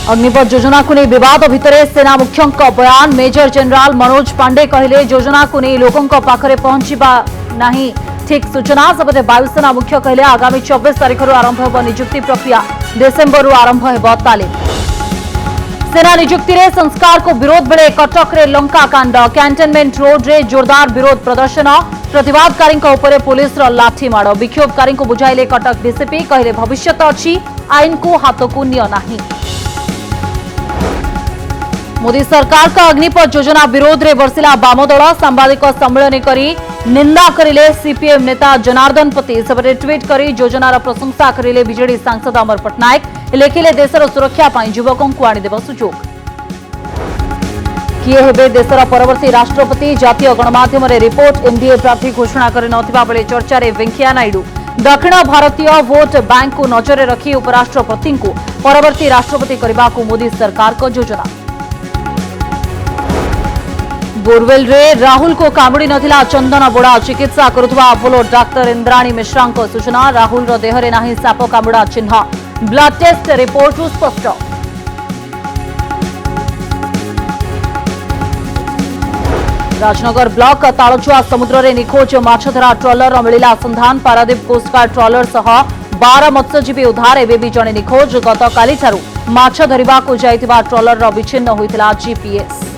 अग्निपथ योजना को नहीं विवाद भितर सेना मुख्यों बयान। मेजर जनरल मनोज पांडे कहले योजना को नहीं लोकों पाखरे पहुंचवा नहीं ठीक सूचना। सेपटे वायुसेना मुख्य कहले आगामी 24 तारिख आरंभ हो नियुक्ति प्रक्रिया। डिसेम्बर आरंभ हो तालीम। सेना नियुक्ति रे संस्कार को विरोध बेले कटक रे लंका कांड। कैंटनमेंट रोड रे जोरदार विरोध प्रदर्शन। प्रतिवादकारी पुलिस लाठी माड़। विक्षोभकारी बुझाइले कटक डीसीपी कहले भविष्य अच्छी आईन को हाथ को निय नहीं। मोदी सरकार का अग्निपथ योजना विरोध रे बरसिला वामदल। सांबादिक सम्मेलन करी निंदा करिले सीपीएम नेता जनार्दन पति। सेपटे ट्वीट करी योजनार प्रशंसा करिले बीजेडी सांसद अमर पट्टनायक। लिखिले देशर सुरक्षा पाई युवकों को आनीदेव सुजोग। किए हेबे देशर परवर्ती राष्ट्रपति जातीय गणमाध्यम रिपोर्ट। एनडीए प्रार्थी घोषणा कर नथिबा बेले चर्चा रे वेंकैया नायडू। दक्षिण भारतीय वोट बैंक को नजर रखी उपराष्ट्रपति को परवर्ती राष्ट्रपति करने को मोदी सरकार को योजना। बोरवेल रे राहुल को कामुड़ी नथिला चंदन बोड़ा। चिकित्सा करुवा अपोलो डाक्टर इंद्राणी मिश्रा सूचना। राहुल रो देहरे नाही साप कामुड़ा चिन्ह। ब्लड टेस्ट रिपोर्ट स्पष्ट। राजनगर ब्लॉक तालचुआ समुद्र रे निखोज माछधरा ट्रॉलर मिला संधान। पारादीप कोस्टगार्ड ट्रॉलर सह 12 मत्स्यजीवी उद्धार। एबे भी जणे निखोज। गतकाली ठारू माछ धरिबा को जाइतिबा ट्रॉलर विच्छिन्न होइतिला जीपीएस।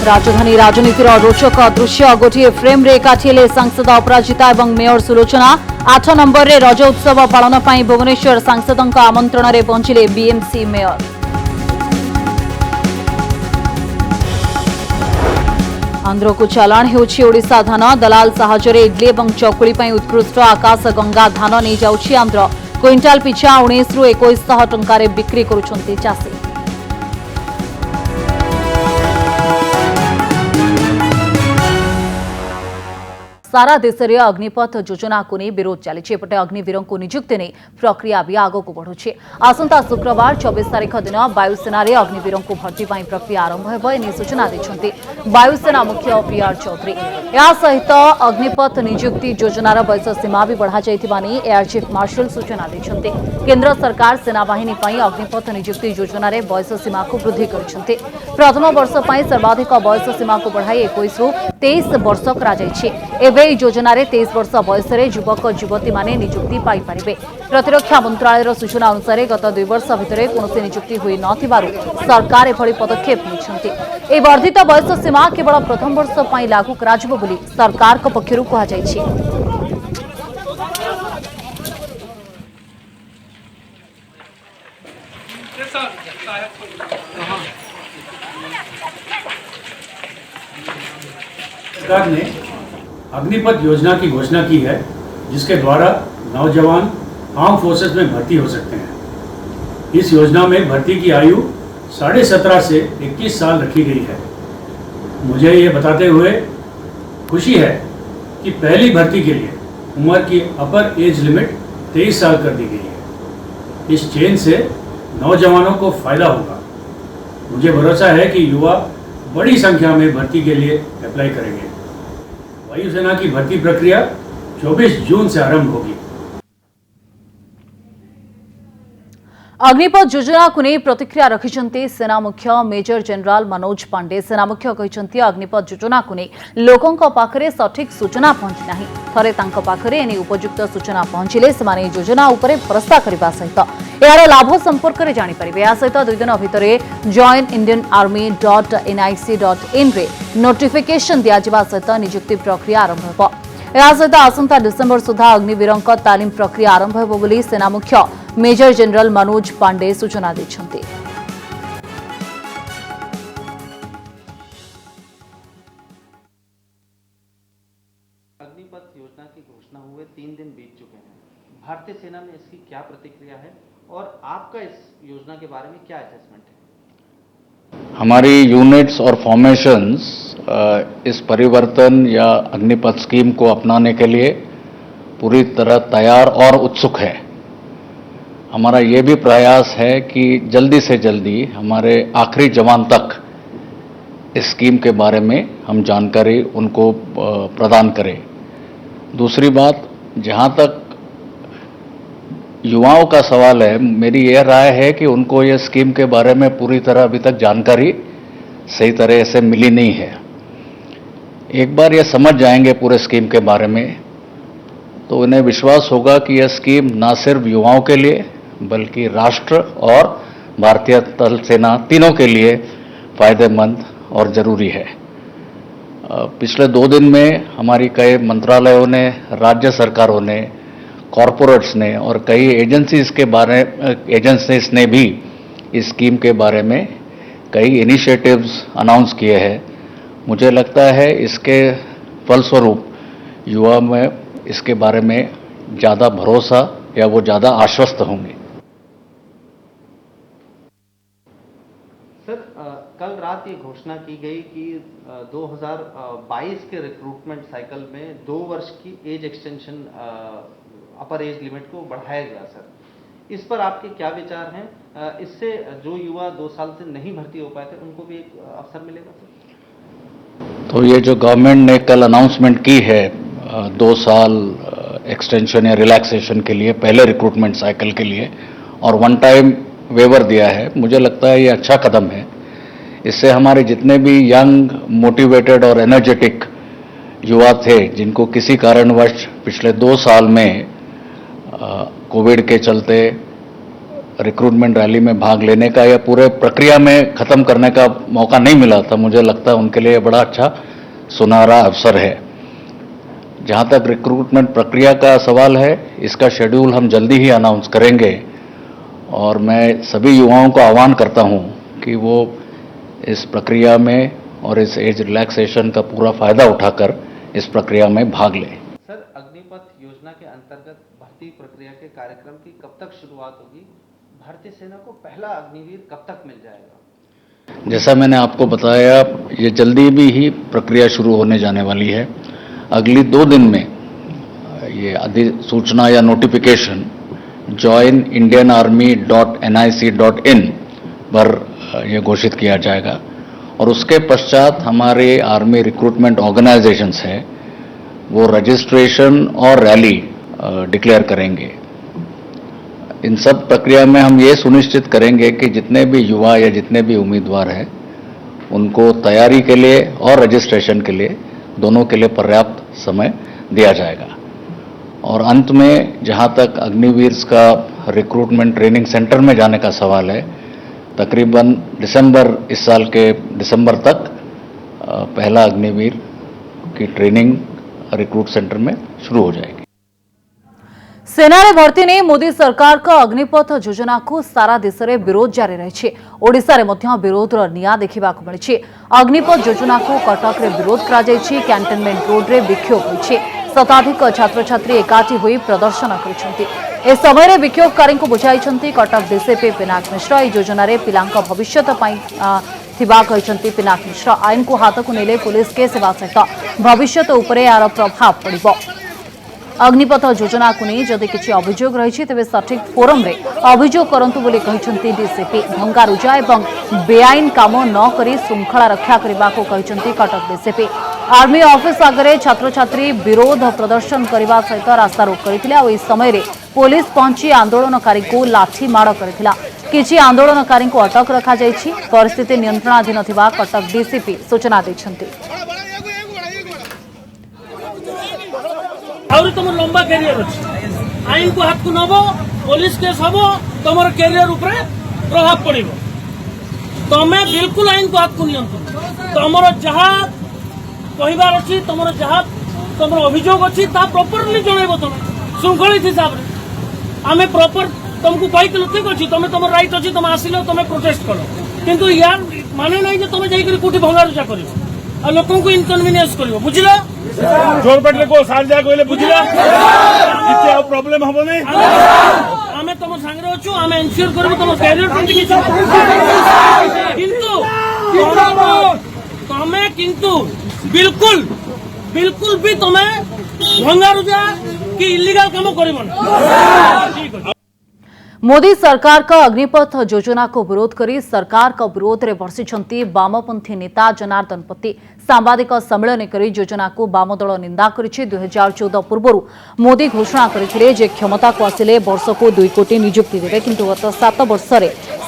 राजधानी राजनीतिर रोचक दृश्य। गोटे फ्रेम रे एकाठी सांसद अपराजिता और मेयर सुलोचना। 8 नंबर रे रज उत्सव पालन पर भुवनेश्वर सांसदों आमंत्रण रे पहुंचिले बीएमसी मेयर। आंध्र को चालाण होउछि ओडिशा धान। दलाल साहाय्य इडली और चकुली पर उत्कृष्ट आकाश गंगा धान नहीं जाउछि आंध्र। क्विंटाल पिछा 19 रु 2100 टंका बिक्री करुछंती चाषी। सारा देश में अग्निपथ योजना को नहीं विरोध चली। एपटे अग्निवीरों को नियुक्ति नहीं प्रक्रिया भी आग को बढ़ुଛି। आसंता शुक्रवार 24 तारिख दिन वायुसेना रे अग्निवीरों को भर्ती पाई प्रक्रिया आरंभ हो सूचना देछंती वायुसेना मुख्य पीआर चौधरी। या सहित अग्निपथ नियुक्ति योजनार बयस सीमा भी बढ़ा जाइतिबा नै एयर चीफ मार्शल सूचना देछंती। केंद्र सरकार सेनाबाहिनी पाई अग्निपथ नियुक्ति योजना रे बयस सीमा को वृद्धि करिसंती। प्रथम वर्ष पाई सर्वाधिक बयस सीमा को बढ़ाई 21 रु 23 वर्ष करा जायछि। एबे योजना रे 23 वर्ष बयस युवक युवती माने नियुक्ति पाई परिबे। प्रतिरक्षा मंत्रालय सूचना अनुसार गत 2 वर्ष भितर कौन नियुक्ति हुई नथिबारु सरकार एभली पदक्षेप निछंती। ए वर्धित बयस सीमा केवल प्रथम वर्ष पाई लागू कराजिबो बोली सरकार को पक्षरु कहा जायछि। सरकार ने अग्निपथ योजना की घोषणा की है, जिसके द्वारा नौजवान आर्म फोर्सेस में भर्ती हो सकते हैं। इस योजना में भर्ती की आयु 17.5 से 21 साल रखी गई है। मुझे ये बताते हुए खुशी है कि पहली भर्ती के लिए उम्र की अपर एज लिमिट 23 साल कर दी गई है। इस चेंज से नौजवानों को फायदा होगा। मुझे भरोसा है कि युवा बड़ी संख्या में भर्ती के लिए अप्लाई करेंगे। वायुसेना की भर्ती प्रक्रिया 24 जून से आरंभ होगी। अग्निपथ योजना को नहीं प्रतिक्रिया रखिछंती सेना मुख्य मेजर जनरल मनोज पांडे। सेना मुख्य कहिछंती अग्निपथ योजना को नहीं लोकों पाखरे सठिक सूचना पहुंची नाही। थरे तांको पाखरे एने उपयुक्त सूचना पहुंचिले सेमाने योजना उपरे भरोसा करबा सहित यार लाभ संपर्क में जानीपर। या सहित 2 दिन भितर joinindianarmy.nic.in रे नोटिफिकेशन दिया सहित नियुक्ति प्रक्रिया आरंभ हो। या सहित आसंता डिसेम्बर सुधा अग्निवीरों तालीम प्रक्रिया आरंभ हो बोली सेना मुख्य मेजर जनरल मनोज पांडे सूचना देछंती। अग्निपथ योजना की घोषणा हुए 3 दिन बीत चुके हैं। भारतीय सेना में इसकी क्या प्रतिक्रिया है और आपका इस योजना के बारे में क्या असेसमेंट है? हमारी यूनिट्स और फॉर्मेशंस इस परिवर्तन या अग्निपथ स्कीम को अपनाने के लिए पूरी तरह तैयार और उत्सुक है। हमारा ये भी प्रयास है कि जल्दी से जल्दी हमारे आखिरी जवान तक इस स्कीम के बारे में हम जानकारी उनको प्रदान करें। दूसरी बात, जहाँ तक युवाओं का सवाल है, मेरी यह राय है कि उनको ये स्कीम के बारे में पूरी तरह अभी तक जानकारी सही तरह से मिली नहीं है। एक बार ये समझ जाएंगे पूरे स्कीम के बारे में तो उन्हें विश्वास होगा कि यह स्कीम ना सिर्फ युवाओं के लिए बल्कि राष्ट्र और भारतीय थल सेना तीनों के लिए फायदेमंद और जरूरी है। पिछले 2 दिन में हमारी कई मंत्रालयों ने, राज्य सरकारों ने, कॉरपोरेट्स ने और कई एजेंसीज ने भी इस स्कीम के बारे में कई इनिशिएटिव्स अनाउंस किए हैं। मुझे लगता है इसके फलस्वरूप युवा में इसके बारे में ज़्यादा भरोसा या वो ज़्यादा आश्वस्त होंगे। सर, कल रात ये घोषणा की गई कि 2022 के रिक्रूटमेंट साइकिल में 2 वर्ष की age extension upper age limit को बढ़ाया गया। सर, इस पर आपके क्या विचार हैं? इससे जो युवा 2 साल से नहीं भर्ती हो पाए थे उनको भी एक अवसर मिलेगा? सर, तो ये जो गवर्नमेंट ने कल अनाउंसमेंट की है 2 साल एक्सटेंशन या रिलैक्सेशन के लिए, पहले रिक्रूटमेंट साइकिल के लिए, और 1 टाइम वेवर दिया है, मुझे लगता है ये अच्छा कदम है। इससे हमारे जितने भी यंग, मोटिवेटेड और एनर्जेटिक युवा थे जिनको किसी कारणवश पिछले 2 साल में कोविड के चलते रिक्रूटमेंट रैली में भाग लेने का या पूरे प्रक्रिया में ख़त्म करने का मौका नहीं मिला था, मुझे लगता है उनके लिए बड़ा अच्छा सुनहरा अवसर है। जहाँ तक रिक्रूटमेंट प्रक्रिया का सवाल है, इसका शेड्यूल हम जल्दी ही अनाउंस करेंगे और मैं सभी युवाओं को आह्वान करता हूँ कि वो इस प्रक्रिया में और इस एज रिलैक्सेशन का पूरा फायदा उठाकर इस प्रक्रिया में भाग लें। सर, अग्निपथ योजना के अंतर्गत भर्ती प्रक्रिया के कार्यक्रम की कब तक शुरुआत होगी? भारतीय सेना को पहला अग्निवीर कब तक मिल जाएगा? जैसा मैंने आपको बताया, ये जल्दी भी ही प्रक्रिया शुरू होने जाने वाली है। अगली 2 दिन में ये अधिसूचना या नोटिफिकेशन joinindianarmy.nic.in पर यह घोषित किया जाएगा और उसके पश्चात हमारे आर्मी रिक्रूटमेंट ऑर्गेनाइजेशंस हैं वो रजिस्ट्रेशन और रैली डिक्लेयर करेंगे। इन सब प्रक्रिया में हम ये सुनिश्चित करेंगे कि जितने भी युवा या जितने भी उम्मीदवार हैं उनको तैयारी के लिए और रजिस्ट्रेशन के लिए दोनों के लिए पर्याप्त समय दिया जाएगा। और अंत में जहां तक अग्निवीर का रिक्रूटमेंट ट्रेनिंग सेंटर में जाने का सवाल है, तकरीबन इस साल के दिसंबर तक पहला अग्निवीर की ट्रेनिंग रिक्रूट सेंटर में शुरू हो जाएगी। सेनारे भर्ती ने मोदी सरकार का अग्निपथ योजना को सारा देश में विरोध जारी रही। ओडिशा रे मध्य विरोध निया देखा मिली। अग्निपथ योजना को कटक रे विरोध करा जायछि। कैंटोनमेंट रोड रे विक्षोभ होइछि। शताधिक छात्र छात्री एकाठी होई प्रदर्शन करिसेंति। ए समय रे विक्षोभकारी को बुझाइछंती कटक डीसीपी पिनाक मिश्र। ए योजना रे पिलांका भविष्यत पई थिबा कहिसेंति पिनाक मिश्र। आईन को हाथ को नेले पुलिस केस हेबा सहित भविष्यत उपरे यार प्रभाव पड़िबो। अग्निपथ योजना को नहीं जदि किसी अभियोग रही तेज सठिक फोरम रे अभियोग करंतु बोली कहिसेंति डीसीपी। भंगारुजा एवं बेआईन काम न करी श्रृंखला रक्षा करने को कहिसेंति कटक डीसीपी। आर्मी ऑफिस आगे छात्र छात्री विरोध प्रदर्शन करने सहित रास्ता रोक करथिले। इस समय रे पुलिस पहुंची आंदोलनकारी को लाठी माड़ करथिला। किछि आंदोलनकारी को अटक रखा जायछि। परिस्थिति नियंत्रणाधीन थिबा कटक डीसीपी सूचना दैछंति। आउरी तुम लंबा कैरियर अच्छी आईन को हाथ को नब पुलिस केस हम तुम कैरियर उपरे प्रभाव पड़ो। तुम्हें बिल्कुल आईन को हाथ को नियंत्रण तुम जहाँ कहबार अच्छी तुम जहाँ तुम अभियोग अच्छी प्रॉपरली जनइब। तुम श्रृंखलित हिसाब से आम प्रॉपर तुमको कही ठीक अच्छी तुम तुम राइट अच्छी तुम आसिल तुम प्रोटेस्ट कर किंतु यार माने नहीं जे तुम जाइए कौटी भंगारुजा कर लोक को इनकनविनियंस कर बुझल जोर पटले को सार जा कहले बुझला किछ आ प्रॉब्लम हबो नै। आमे तुम संगे अछु आमे एन्श्योर करबो तुम कैरियर केंति किछ किंतु बिल्कुल बिल्कुल भी तुमे भंगारुजा कि इलीगल काम करबो ना। ठीक है। मोदी सरकार का अग्निपथ योजना को विरोध करी सरकार का विरोध में बर्षिंट वामपंथी नेता जनार्दन पति सांबादिक सम्मेलन कर योजना को वाम दल निंदा कर 2014 पूर्व मोदी घोषणा करथिले जे क्षमता को आसिले वर्ष को 2 कोटी नियुक्ति देवे किंतु गत 7 वर्ष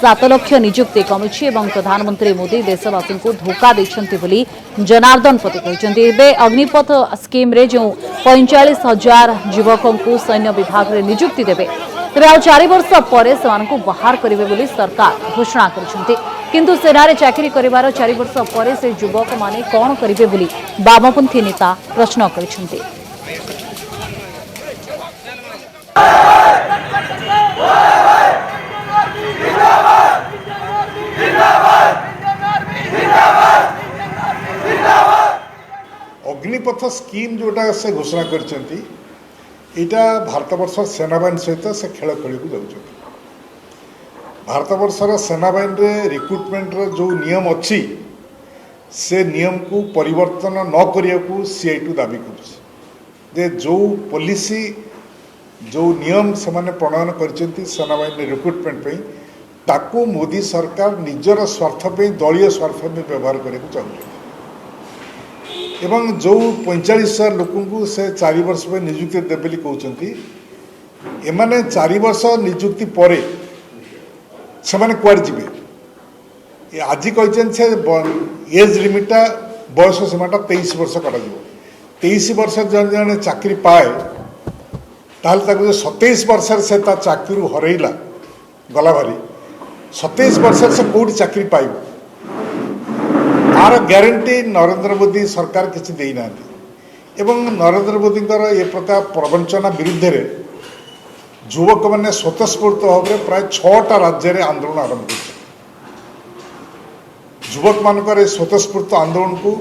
7 लाख नियुक्ति कमिछि एवं प्रधानमंत्री मोदी देशवासी को धोखा देछंती बोली जनार्दन पति कहछंती। एबे अग्निपथ स्कीम रे जो 45,000 युवकों को सैन्य विभाग रे नियुक्ति देवे तेरे आ 4 वर्ष पर से बाहर करेंगे बोली सरकार घोषणा करछंती किंतु सेना रे चाकरी करिवार 4 वर्ष पर से युवक माने कौन करिवे बोली वामपंथी नेता प्रश्न करछंती। अग्निपथ स्कीम जोटा से घोषणा करछंती एटा भारतवर्ष सेनाबाहिनी सहित से खेल खेल को जाऊँ भारतवर्षर सेनाबाहिनी रे रिक्रुटमेंट जो नियम अच्छी से नियम को परिवर्तन न करिया को सीआईटू दाबी कर जो पॉलिसी जो नियम से माने प्रणयन करछंती सेनाबाहिनी रिक्रुटमेंट पे ताकू मोदी सरकार निजर स्वार्थ पे दलीय स्वार्थ में व्यवहार करने को चाहते एवं जो 45,000 लोक से 4 वर्ष पर नियुक्ति देवे कहते एमाने 4 वर्ष नियुक्ति पर से माने कुआड़ जीवे आज कहते एज लिमिटा बयस सीमाटा 23 वर्ष कर 23 वर्ष जन जन चाकरी पाए ताल 27 वर्ष से चाकरी हरैला गला भारी 27 वर्ष से कौट चाकरी पाइब तार ग्यारंटी नरेंद्र मोदी सरकार किसी देना एवं नरेंद्र मोदी ये प्रकार प्रवंचना विरुद्ध रे युवक मैंने स्वतःस्फूर्त भाव में प्राय 6टा राज्य रे आंदोलन आरंभ कर युवक मानकर स्वतःस्फूर्त आंदोलन को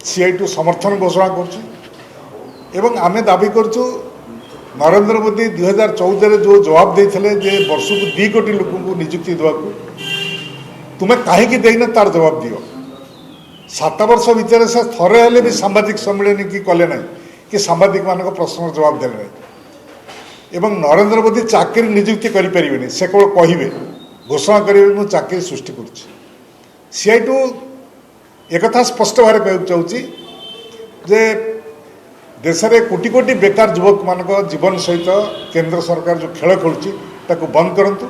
सीआईटू समर्थन घोषणा कर आमे दाबी करछु नरेंद्र मोदी 2014 जो जवाब देते जे वर्ष को 2 कोटी लोक को नियुक्ति देवा तुम्हें कहीं देना तार जवाब दियो 7 वर्ष भितर से थरे हेले भी सांबादिक सम्मेलन की कले ना कि सांबादिक मान प्रश्न जवाब देले ना एवं नरेंद्र मोदी चाकरी नियुक्ति करें से केवल कहे घोषणा करेंगे चाकरी सृष्टि कर सीआईटू एक स्पष्ट भाव कहना चाहूँगी जे देश में कोटी कोटी बेकार युवक मान जीवन सहित केंद्र सरकार जो खेल खेलुची बंद करंतु।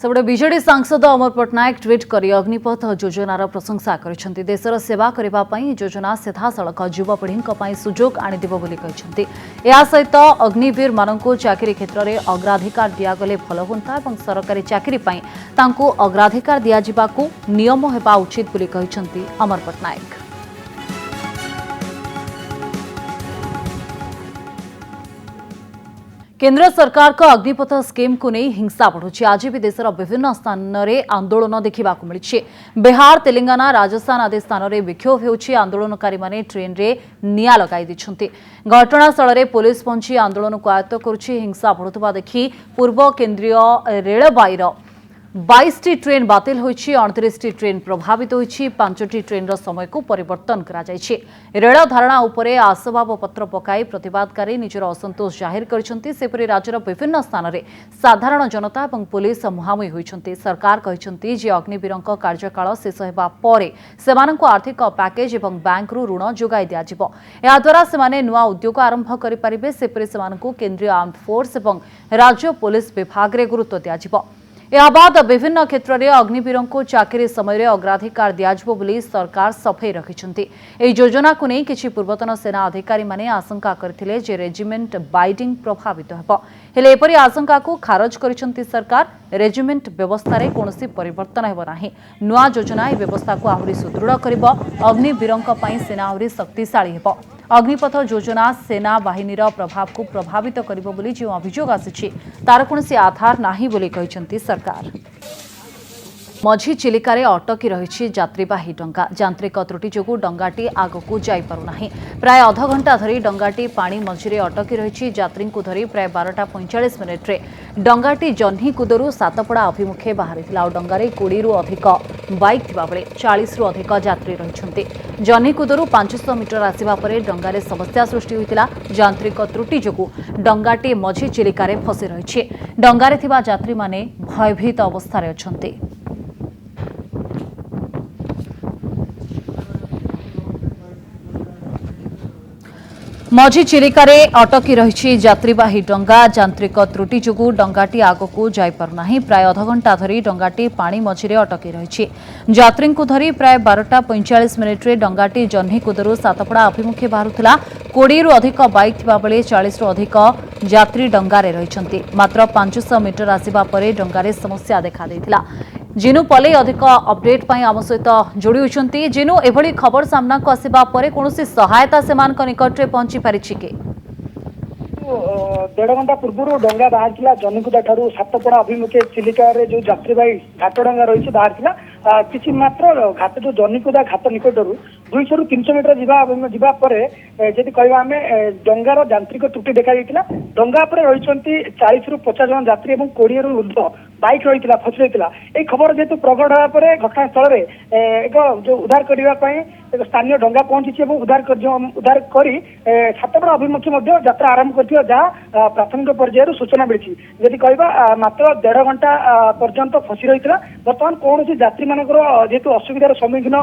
सेपटे बीजेडी सांसद अमर पट्टनायक ट्वीट कर अग्निपथ योजनार प्रशंसा कर देशर सेवा करने योजना सीधासख युवपीढ़ी सुजोग आनीदेव बोली कहते या सहित अग्निवीर मानू चाकरी क्षेत्र में अग्राधिकार दिगले भल हुंता सरकारी चाकरी अग्राधिकार दिजाकू नियम होगा उचित बोली कहते अमर पट्टनायक। केंद्र सरकार का अग्निपथ स्कीम को नहीं हिंसा बढ़ुची आज भी देशर विभिन्न स्थान में आंदोलन देखा मिली बिहार तेलंगाना राजस्थान आदि स्थान में विक्षोभ होउछि आंदोलनकारी माने ट्रेन रे निया लगाई दिछन्ति घटनास्थल में पुलिस पहुंची आंदोलन को आयत्त करुछि हिंसा बढ़ुवा देखि पूर्व केंद्रीय रेलबाईर 22टी ट्रेन बातिल होइछि 29टी ट्रेन प्रभावित होइछि 5टी ट्रेन समय को परिवर्तन करा जाइछि रेल धारणा उपरे आसबाब पत्र पकाई प्रतिवादकारी निजर असंतोष जाहिर करिसंति सेपरि राज्यर विभिन्न स्थान में साधारण जनता और पुलिस मुहांमुही होइछन्ति सरकार कहिसंति जे अग्निवीरक कार्यकाल शेष हेबा परे सेमानंको आर्थिक पैकेज एवं बैंक रु ऋण जोगाई दियाजिबो या द्वारा सेमाने नुआ उद्योग आरंभ करि परिबे सेपरि सेमानंको केंद्रीय आर्म्ड फोर्स एवं राज्य पुलिस विभाग रे गुरुत्व दियाजिबो या बाद विभिन्न क्षेत्र में अग्निवीरों को चाकरी समय अग्राधिकार दियाजिबो बोली सरकार सफेई रखिछन्ति एई योजना को नहीं किछि पूर्वतन सेना अधिकारी माने आशंका करथिले जे रेजिमेंट बाइडिंग प्रभावित हेबो हेले एपरि आशंका को खारज करिछन्ति सरकार रेजिमेंट व्यवस्था रे कोनोसी परिवर्तन हेबो नाही नुआ योजना ए व्यवस्था को आहुरी सुदृढ़ करिबो अग्निवीरों पई सेना आहुरी शक्तिशाली हेबो अग्निपथ योजना सेना बाहिनीर प्रभाव को प्रभावित करिबो बोली जो अभियोग आसिछि तार कोनोसी आधार नाही बोली कहिसंति सरकार। मझी चिलिकारे अटकी रही यात्रीवाही डंगा यांत्रिक त्रुटि जोगु डंगाटी आगकू जाई पारुनाही। प्राय अध घंटा धरी डंगाटी पानी मझिरे अटकी रही यात्री को धरी प्राय 12:45 मिनिट्रे डंगाटी जह्नीकुदरू सातपड़ा अभिमुखे बाहरिथिला और डंगारे 20 रु अधिक बाइक थिबा बेले 40 रु अधिक यात्री रहिछन्ते। जह्नीकुदरू 500 मीटर आसिबा परे डंगारे समस्या सृष्टि होइतिला। यांत्रिक त्रुटि जोगु डंगाटी मझी चिलिकारे फसी रहिछि। डंगारे थिबा यात्री माने भयभीत अवस्थारे अछन्ते। मझी चिलिकारे अटकी रही यात्रीवाही डंगा यांत्रिक त्रुटि जोगु डंगाटी आगकू जाई पारुनाही। प्राय अध घंटा धरी डंगाटी पानी मझिरे अटकी रही यात्री को धरी प्राय 12:45 मिनिट्रे डंगाटी जह्नीकुदरू सातपड़ा अभिमुखे बाहरुथिला। 20 रु अधिक बाइक थिबा बेले 40 रु अधिक यात्री डंगारे रहिछन्ति। मात्र 500 मीटर आसिबा परे डंगारे समस्या देखा देथिला। जिनु पले अधिक अपडेट पाई आम सहित जोड़ी होइछन्ति। जिनु एभली खबर सामना को आसिबा परे कोनोसी सहायता सेमानक निकटरे पहुंची पारिछि के? 1.5 घंटा पूर्व डंगा बाहर जह्नीकुदा ठारू सातपड़ा अभिमुखे चिलिका जो यात्रीवाही घाट डंगा रही बाहर किसी मात्र घाट जो जह्नीकुदा घाट निकटरू 200 रु 300 मीटर जीवा परे जदि कहवा आम डंगार यांत्रिक त्रुटि देखा डंगा पर रही 40 रु 50 जन यात्री और 20 रु ऊर्ध्व बाइक रही फसी रही। खबर जेहेतु प्रकट होगा घटनास्थल एक जो उद्धार करने एक स्थानीय डंगा पहुंची उद्धार कर सातपड़ा अभिमुखे यात्रा आरंभ कर जहाँ प्राथमिक पर्यायर सूचना मिली। जदि कहवा मात्र 1.5 घंटा पर्यंत फसी रही बर्तमान कौन यात्री मानक जेहेतु असुविधार सम्मुखीन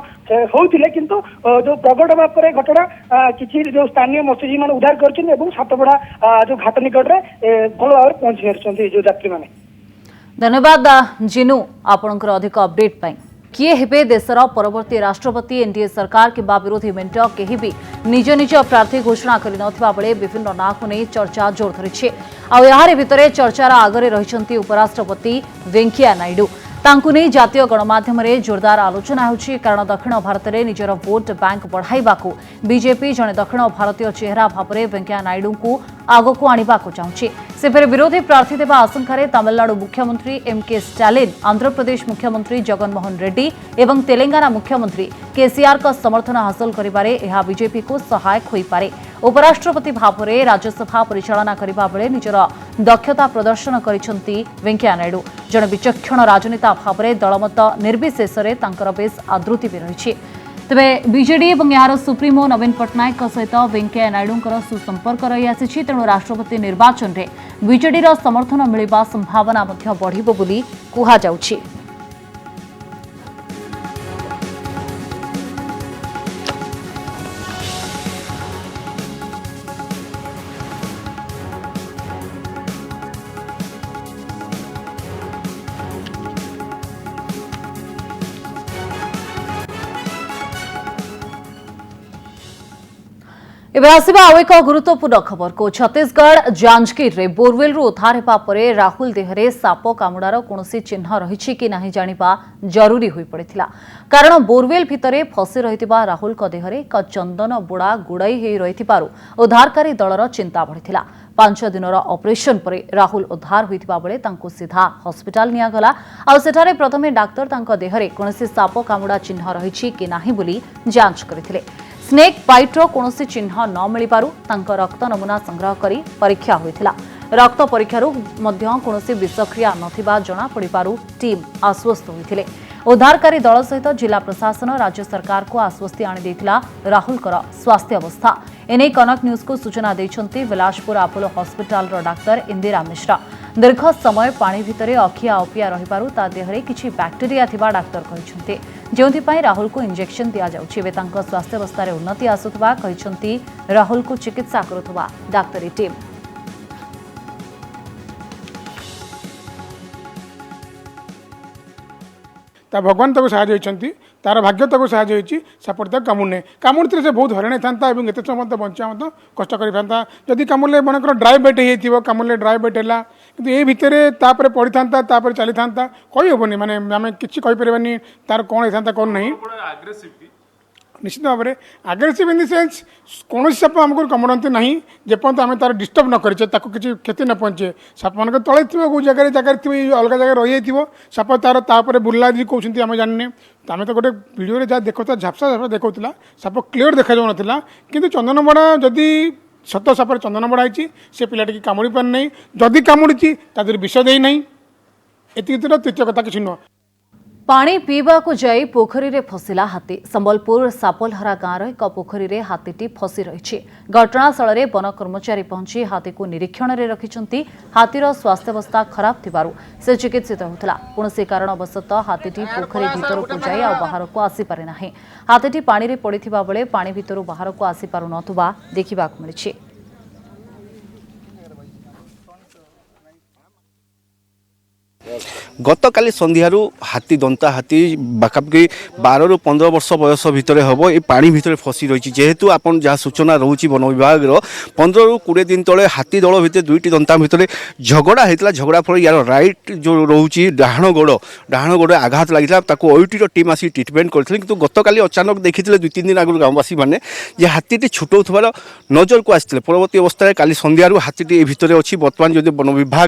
होते किंतु जो प्रकट होगा घटना किसी जो स्थानीय मत्स्यजीवी मैंने उद्धार कर सातपड़ा जो घाट निकट में भल भाव पहुंची सारी जो यात्री मैंने। धन्यवाद जिनु आपणकर अधिक अपडेट पाई। किए हेबे देशर परवर्ती राष्ट्रपति एनडीए सरकार किंबा विरोधी मेंट केही भी निज निज प्रार्थी घोषणा करि नथिबा बेले विभिन्न नाँ को नहीं चर्चा जोर धरिछि। आ यार भितरे चर्चार आगरे रहिछन्ति उपराष्ट्रपति वेंकैया नायडू। तांकु नहीं जातीय गणमाध्यम रे जोरदार आलोचना होछि कारण दक्षिण भारत में निजर भोट बैंक बढ़ाइबाकू बीजेपी जने दक्षिण भारतीय चेहरा भाव में वेंकैया नायडू को आगकू आनिबाकू चाहुछि। से फेर विरोधी प्रार्थी देवा आशंका तमिलनाडु मुख्यमंत्री एमके स्टालिन, आंध्र प्रदेश मुख्यमंत्री जगनमोहन रेड्डी एवं तेलंगाना मुख्यमंत्री केसीआर का समर्थन हासिल करिबारे एहा बीजेपी को सहायक होई पारे। उपराष्ट्रपति भाव में राज्यसभा परिचालना करबा बेले निजर दक्षता प्रदर्शन करिसंती वेंकैया नायडू। जड़े विचक्षण राजनेता भाव में दलमत निर्विशेष तांकर बेस आदृति भी रही। तेबे बीजेडी और यार सुप्रीमो नवीन पट्टनायक सहित वेंकैया नायडूंकर सुसंपर्क रही आसी। तेणु राष्ट्रपति निर्वाचन में बीजेडीर समर्थन मिलवा संभावना बढ़िबो बोली कुहाଯାଉଛି। एबे आसिबा आउ एक गुरुत्वपूर्ण खबर को। छत्तीसगढ़ जांजगीर रे बोरवेल रु उद्धार हेबा परे राहुल देहरे साप कामुडार कोनोसी चिन्ह रहिछि कि नाही जानिबा जरूरी होई पड़िथिला। कारण बोरवेल भितरे फसी रहितिबा राहुल को देहरे एक चंदन बुड़ा गुड़ाई हेई रहितिबारु उद्धारकारी दलर चिंता बढ़िथिला। 5 दिनर ऑपरेशन परे राहुल उद्धार होइतिबा बेले तांको सीधा हॉस्पिटल निया गला। आ सेठारे प्रथमे डाक्टर तांको देहरे कोनोसी साप कामुडा चिन्ह रहिछि कि नाही बोली जांच करिथिले। स्नेक बाइट्र कोनोसी चिन्ह न मिलिबारु तांको रक्त नमूना संग्रह करी परीक्षा होइथिला। रक्त परीक्षारु मध्य कोनोसी विषक्रिया नथिबा जना पड़िबारु टीम आश्वस्त होइथिले। उद्धारकारी दल सहित जिला प्रशासन राज्य सरकार को आश्वस्ति आनी देथिला राहुलकर स्वास्थ्य अवस्था। एने कनक न्यूज को सूचना देछन्ती बिलासपुर अपोलो हॉस्पिटल रो डाक्टर इंदिरा मिश्रा। दीर्घ समय पानी भितरे अखिया अपिया रहिबारु ता देहरे किछि बैक्टेरिया थिबा डाक्टर कहिसन्ती। जेउथिपाई राहुल को इंजेक्शन दिया जाउछि। एबे तांको स्वास्थ्य अवस्था उन्नति आसुथबा कहिसन्ती राहुल को चिकित्सा करुथबा डाक्टरी टीम। ता भगवान तक साहाଯ୍य होइछन्ति तार भाग्य तक साहाଯ୍य होइछि सापट तक कामुने कामुने से बहुत हरण था एवं एते समय बंचा मत कष्ट करिथांता जदि कामुले मनकर ड्राई बेट हेइथिबो कामुले ड्राई बेट हैला किंतु ए भितरे तापर पड़िथांता तापर चलिथांता कहि होबनी माने आमे किछि कहि परबानी तार कोन हेथांता कोन नहीं निश्चित भाव में आग्रेसिव इन द सेंस कौन साप आमको कामुड़ते ना जेपर्यंत आम तार डिस्टर्ब न करें किसी क्षति न पहुँचे साप मान तले थो जगह अलग जगह रही जाइए साप तार बुर्ला जी कहते आम जाने तो आम तो गोटे भिडियो जहाँ देखा झापसा झापसा देखा साप क्लीयर देखा जाऊ ना कि चंदनबड़ा जदि सत सापर चंदनबड़ा है से पिलाटी कामुड़ी पार नहीं जदि कामुड़ी तादेह विष देना एति तृतीय कथा किसी नुह पानी पीवाकू जाई पोखरी रे फसिला हाथी संबलपुर सापलहरा गाँव एक पोखरी रे हाथीटी फसी रही घटनास्थल में वन कर्मचारी पहुंची हाथी को निरीक्षण में रखिंट हाथीर स्वास्थ्यावस्था खराब थिबारु से चिकित्सित होता कौन कारणवशतः हाथीटी पोखरी भीतर को जाई आ बाहर को आसी पारे नाही हाथीटी पानी रे पड़िथिबा बेले पानी भीतर बाहर को आसी पारु नथुबा देखिबा को मिलिछि। गतकाली संध्यारू हाथी दंता हाथी बाखापी 12 ରୁ 15 वर्ष बयस भितर हम ये पानी भितर फसी रही जेहेतु आपन जहाँ सूचना रोचे वन विभाग 15 ରୁ 20 दिन तले हाथी दल भितर दुईटी दंता भितर झगड़ा होता झगड़ा फल यार राइट जो रोचे डाहाण गोड़ आघात लगी ओईटी टीम आसी ट्रिटमेंट करते कि गतकाली अचानक देखी 2-3 दिन आगुरी गाँववासी मैंने हाथीटी छुटाऊर नजर को आसते परवर्ती अवस्था काली संध्यारू हाथीटी भितर अच्छी बर्तमान जो वन विभाग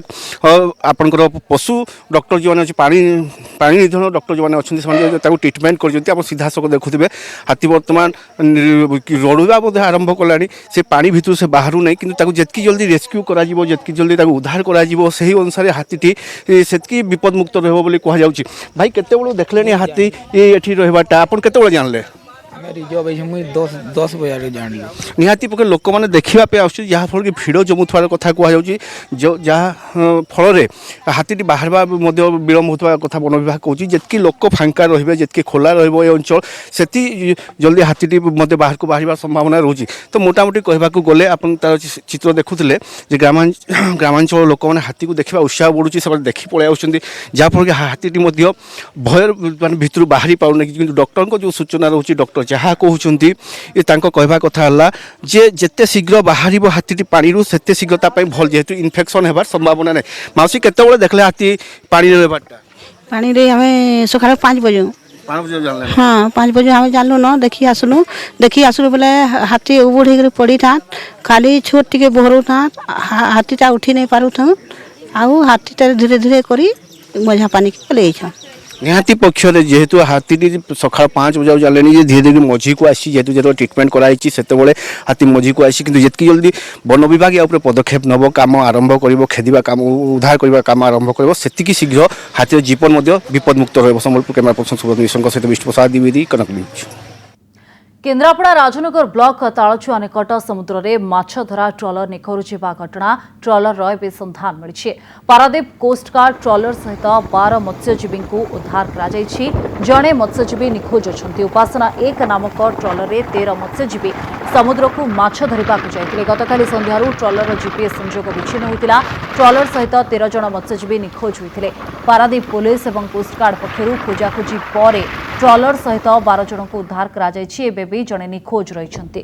आपंकर पशु डॉक्टर जो मैंने पानी निधन डॉक्टर जो मैंने अच्छा ट्रिटमेंट कर सीधा सक देखुए हाथी बर्तमान रड़ुवा आरंभ कला से पानी भितर से बाहर नहीं कि जितकी जल्दी रेस्क्यू करकी जल्दी उद्धार कर अनुसार हाथीटी से विपद मुक्त रही कहुच्छी भाई केत देखले हाथी ये रहा आप केत जानले दस बजे जान निहाती पके लोक मैंने देखा जहाँफल कि भिड़ जमुथार कथा कहुच्छी जहाँ फल हाथी बाहर विलम्ब होता कथा वन विभाग कहूँ जितकी लोक फांका रे जितकी खोला रंचल से जल्दी हाथी बाहर को बाहर संभावना रोचे तो मोटामोटी कहवाक गले आप तार चित्र देखुले ग्रामांचल लोक मैंने हाथी को देखा उत्साह बढ़ुची से देखी पलि आस जहाँफल कि हाथी भय मान भितर बाहरी पाऊना कि डॉक्टर जो सूचना रोचे डॉक्टर जहाँ कहते ये कहवा कथा है जे जिते शीघ्र बाहर हाथी पानी से शीघ्र भल जेहेतु इन्फेक्शन होबार संभावना नहीं माउसी केते देखले हाथी पानी पानी रे हमें सकाल 5 बजे हाँ 5 बजे हमें जानलु न देखी आसलु बोले हाथी उबड़ हो पड़ी था खाली छोट टे बहरू था हाथीटा उठी नहीं पारू था आउ हाथीटा धीरे धीरे करी मझा पानी के पलि निहाती पक्ष जेहेतु हाथी सका 5 बजे जाने धीरे धीरे मझी को आसी जेहेतु जो ट्रिटमेंट कराई से हाथी मझी को आसी कि जितकी जल्दी वन विभाग या पदक्षेप नब कम आरंभ कर खेदा कम उद्धार करने कम आरंभ कर से शीघ्र हाथी जीवन विपद मुक्त रहा संबलपुर कैमरा पर्सन सुब्रत मिश्र सहित विष्णु प्रसाद द्विवेदी कनक न्यूज। केन्द्रापड़ा राजनगर ब्लॉक तालचुआ निकट समुद्र में माछ धरा ट्रलर निखोज होगा घटना ट्रलर एवं सन्धान मिली पारादीप कोस्टगार्ड ट्रलर सहित 12 मत्स्यजीवी को उद्धार कर जड़े मत्स्यजीवी निखोज अच्छा उपासना 1 नामक ट्रलर में 13 मत्स्यजीवी समुद्र को माछ धरने जाते गतकाली संध्यारू ट्रलर जीपीएस संजोग विच्छिन्न होता ट्रलर सहित 13 जन मत्स्यजीवी निखोज होते पारादीप पुलिस और कोस्टगार्ड पक्षर खोजाखोजी पर ट्रलर सहित 12 जन को उद्धार कर जड़े निखोज रही।